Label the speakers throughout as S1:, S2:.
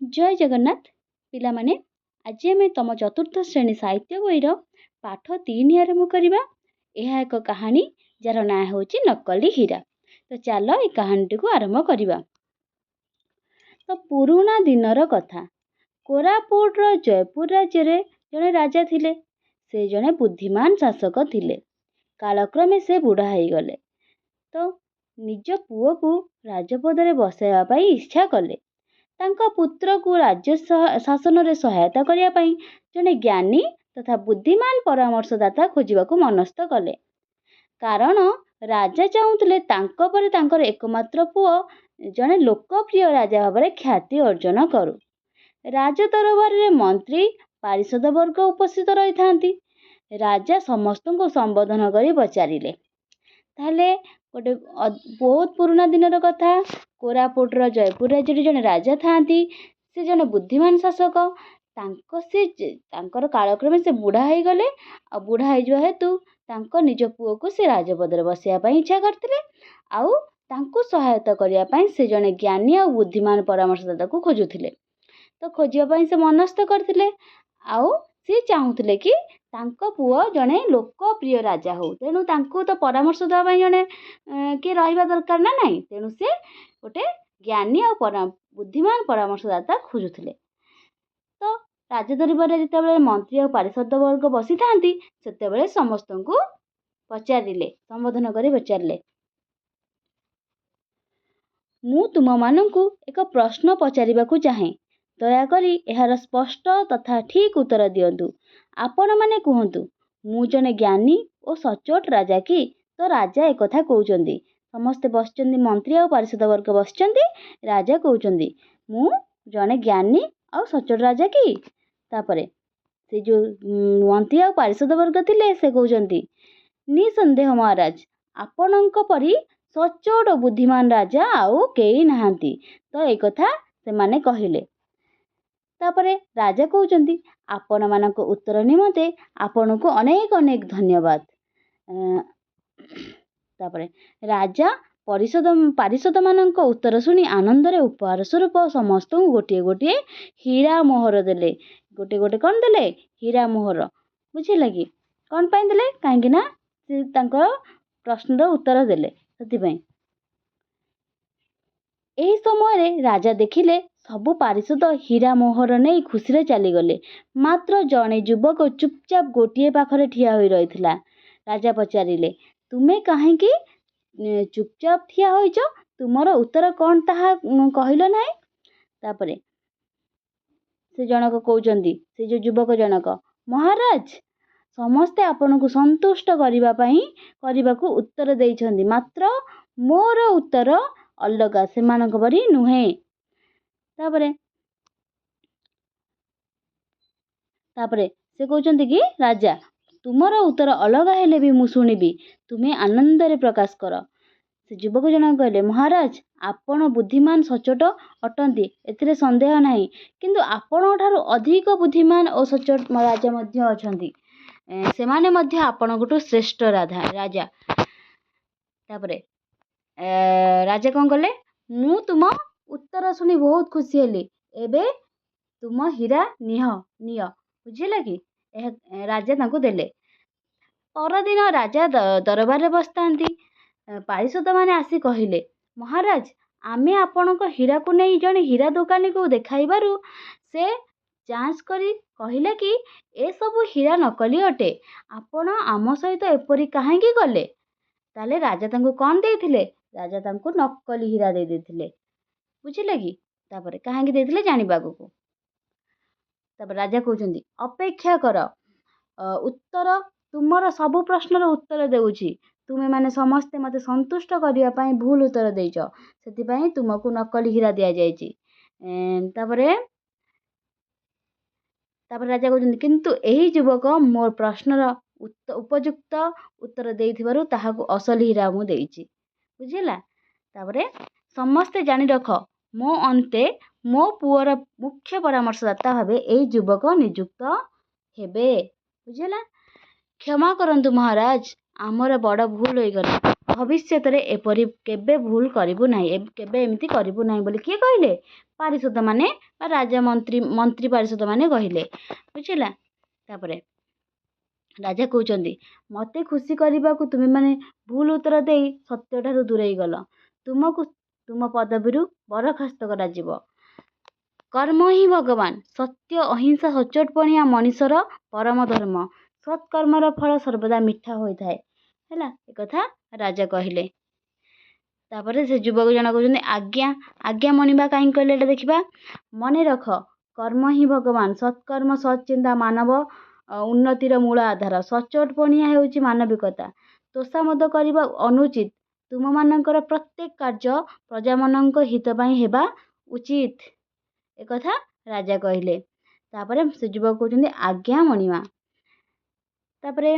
S1: जय जगन्नाथ पिलामाने आज आम तुम चतुर्थ श्रेणी साहित्य बईर पाठ 3 आरंभ करवा। यह एक कहानी जार ना हूँ नकली हीरा। तो चल ये कहानी को आरंभ करवा। तो पुराना दिनर कथा। कोरापुट जयपुर राज्य रे जड़े राजा थिले। से जड़े बुद्धिमान शासक थिले। कालक्रमे से बुढ़ा हो गले तो निज पुओ को राजपद में बसाइबा इच्छा कले। तांका पुत्र को राज्य शासन रे सहायता करिया पई जने ज्ञानी तथा बुद्धिमान परामर्शदाता खोजिबाकू मनस्थ कले। कारण राजा चाहूले तांको परे तांकर एकमात्र पुओ जने लोकप्रिय राजा भाव में ख्याति अर्जन करू। राज दरबार रे मंत्री पारिषद वर्ग उपस्थित रही थांती। राजा समस्त को संबोधन करी पचारिले ताहले गोटे बहुत पुराना दिनर कथा। कोरापुट जयपुर राज्य जड़े राजा थांती। से जने बुद्धिमान शासक तांकर कालक्रमे से बुढ़ा हो गले। आ बुढ़ा हो हेतु तांको निज पुओ को से राजपद में बसाइबा इच्छा करथिले। आउ तांको सहायता करिया पई से जने ज्ञानी और बुद्धिमान परामर्शदाता को खोजुथिले। तो खोजिया पई से मनस्थ करथिले। आउ से चाहूले कि तांको पुओ जने लोकप्रिय राजा हो। तेणु तांको तो परामर्श देवा जने किए रहिबा दरकार ना नहीं। तेणु से गोटे ज्ञानी और बुद्धिमान परामर्शदाता खोजुथिले। तो राजदरबार जितेबाला मंत्री और पारिषद वर्ग बसी थांती सेतेबाला समस्त को पचारिले संबोधन करी पचारिले मु तुम माननकु एक प्रश्न पचारिबाकू चाहे। दयाकरी एहार स्पष्ट तथा ठीक उत्तर दियंतु। आपण माने कहंतु मु जने ज्ञानी और सचोट राजा कि? तो राजा एक कथा कहउचंदी। समस्ते बसचंदी मंत्री और पारिषद वर्ग बसचंदी। राजा कहउचंदी मु जने ज्ञानी और सचोट राजा कि? तापरे से जो मंत्री और पारिषद वर्ग थिले से कहउचंदी निसंदेह महाराज आपणक परी सचोट और बुद्धिमान राजा आउ केई नाहांती। तो एक कथा से माने कहिले। तापरे राजा कहउचंदी आपण मानक उत्तर निमते आपण को अनेक अनेक धन्यवाद। तापरे राजा पारिषद मानक उत्तर सुनी आनंद रे उपहार स्वरूप समस्त गोटे गोटे हीरा मोहर देले। गोटे गोटे कौन देले? हीरा मोहर। बुझिला कि कौन पाई देले? काहेकि ना से तांकर प्रश्नर उत्तर देले सेतिपई। एही समय राजा देखिले सबु पारिषद हीरा मोहर नहीं खुशी रे चली गले। मात्र जने युवक चुपचाप गोटे पाखरे ठिया होई रहिथिला। राजा पचारिले तुमे काहेकि चुपचाप ठिया होइछ? तुमर उत्तर कौन ताहा कहिलो नाही? तापरे से जनक कहउचंदी से जो युवक जनक महाराज समस्ते आपन को संतुष्ट करबाकू उत्तर देइछंदी। मात्र मोर उत्तर अलगा सेमानक परी नुहे। तापरे से कहउचंदी कि राजा तुमर उत्तर अलग हेले भी मु शुणिबी। तुमे आनंद रे प्रकाश कर। से युवक जनक कहले महाराज आपण बुद्धिमान सचोट अटंती एथिरे संदेह नाही। किंतु आपण ठारू अधिक बुद्धिमान और सचोट राजा मध्य अछंती। सेमाने मध्य आपणठू श्रेष्ठ राजा। तापरे राजा कौन कले मु तुम उत्तर शुणी बहुत खुशी हेली। एबे तुम हीरा निह बुझिला कि? राजा तांको देले। परदिन राजा दरबार रे बसतांती। पारिषद माने आसी कहिले महाराज आमे आपणक हीरा को नहीं जने हीरा दुकानी को देखाइबारु से जांच करी कहिले कि ए सब हीरा नकली अटे। आपण आम सहित एपरी काहेकि गले? ताले राजा तांको कौन देइथिले? राजा तांको नकली हीरा दे देथिले। बुझिले कि? तापरे काहेकि देइथिले जानिबागु को। तापर राजा कहउचंदी अपेक्षा कर उत्तर तुमर सब प्रश्नर उत्तर देउची। तुमे माने समस्ते मते संतुष्ट करिया पई भूल उत्तर देइछ। सेति पई तुमको नकली हीरा दिया जायची। तापरे राजा कहउचंदी किंतु एही युवक मोर प्रश्नर उपयुक्त उत्तर देइथिबारु ताहाकु असल हीरा मु देइची। बुझिला? तापरे समस्ते जानि रख मो अंते मो पुअर मुख्य परामर्शदाता भावे एही युवक नियुक्त हेबे। बुझिला? क्षमा करंतु महाराज आमर बड़ भूल होई गला। ଭବିଷ୍ୟତରେ ଏପରି କେବେ ଭୁଲ କରିବୁ ନାହିଁ, କେବେ ଏମିତି କରିବୁ ନାହିଁ ବୋଲି କିଏ କହିଲେ? ପାରିଷଦ ମାନେ ବା ରାଜା ମନ୍ତ୍ରୀ ପାରିଷଦ ମାନେ କହିଲେ। ବୁଝିଲା? ତାପରେ ରାଜା କହୁଛନ୍ତି, ମୋତେ ଖୁସି କରିବାକୁ ତୁମେମାନେ ଭୁଲ ଉତ୍ତର ଦେଇ ସତ୍ୟଠାରୁ ଦୂରେଇ ଗଲ। ତୁମକୁ ତୁମ ପଦବୀରୁ ବରଖାସ୍ତ କରାଯିବ। କର୍ମ ହିଁ ଭଗବାନ। ସତ୍ୟ, ଅହିଂସା, ସଚ୍ଚୋଟପଣିଆ ମଣିଷର ପରମ ଧର୍ମ। ସତ୍କର୍ମର ଫଳ ସର୍ବଦା ମିଠା ହୋଇଥାଏ। ହେଲା, ଏକଥା ରାଜା କହିଲେ। ତାପରେ ସେ ଯୁବକ ଜଣ କହୁଛନ୍ତି, ଆଜ୍ଞା ମଣିବା କାହିଁକି କହିଲେ ଏଇଟା ଦେଖିବା। ମନେ ରଖ, କର୍ମ ହିଁ ଭଗବାନ। ସତ୍କର୍ମ, ସତ୍ଚିନ୍ତା ମାନବ ଉନ୍ନତିର ମୂଳ ଆଧାର। ସଚ୍ଚୋଟପଣିଆ ହେଉଛି ମାନବିକତା। ତୋଷାମଦ କରିବା ଅନୁଚିତ। ତୁମମାନଙ୍କର ପ୍ରତ୍ୟେକ କାର୍ଯ୍ୟ ପ୍ରଜାମାନଙ୍କ ହିତ ପାଇଁ ହେବା ଉଚିତ। ଏକଥା ରାଜା କହିଲେ। ତାପରେ ସେ ଯୁବକ କହୁଛନ୍ତି, ଆଜ୍ଞା ମଣିମା। ତାପରେ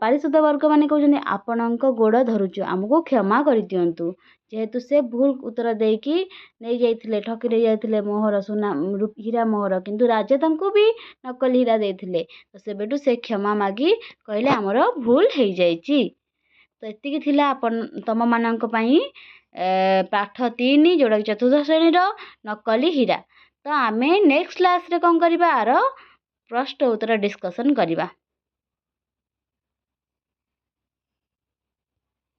S1: ପାରିଷଦ ବର୍ଗମାନେ କହୁଛନ୍ତି, ଆପଣଙ୍କ ଗୋଡ଼ ଧରୁଛୁ, ଆମକୁ କ୍ଷମା କରିଦିଅନ୍ତୁ। ଯେହେତୁ ସେ ଭୁଲ ଉତ୍ତର ଦେଇକି ନେଇଯାଇଥିଲେ, ଠକି ନେଇଯାଇଥିଲେ ମୋହର, ସୁନା ହୀରା ମୋହର, କିନ୍ତୁ ରାଜା ତାଙ୍କୁ ବି ନକଲି ହୀରା ଦେଇଥିଲେ। ତ ସେବେଠୁ ସେ କ୍ଷମା ମାଗି କହିଲେ ଆମର ଭୁଲ ହେଇଯାଇଛି। ତ ଏତିକି ଥିଲା ତମମାନଙ୍କ ପାଇଁ ପାଠ 3, ଯେଉଁଟାକି ଚତୁର୍ଥ ଶ୍ରେଣୀର ନକଲି ହୀରା। ତ ଆମେ ନେକ୍ସଟ କ୍ଲାସ୍ରେ କ'ଣ କରିବା, ଆର ପ୍ରଶ୍ନ ଉତ୍ତର ଡିସ୍କସନ୍ କରିବା।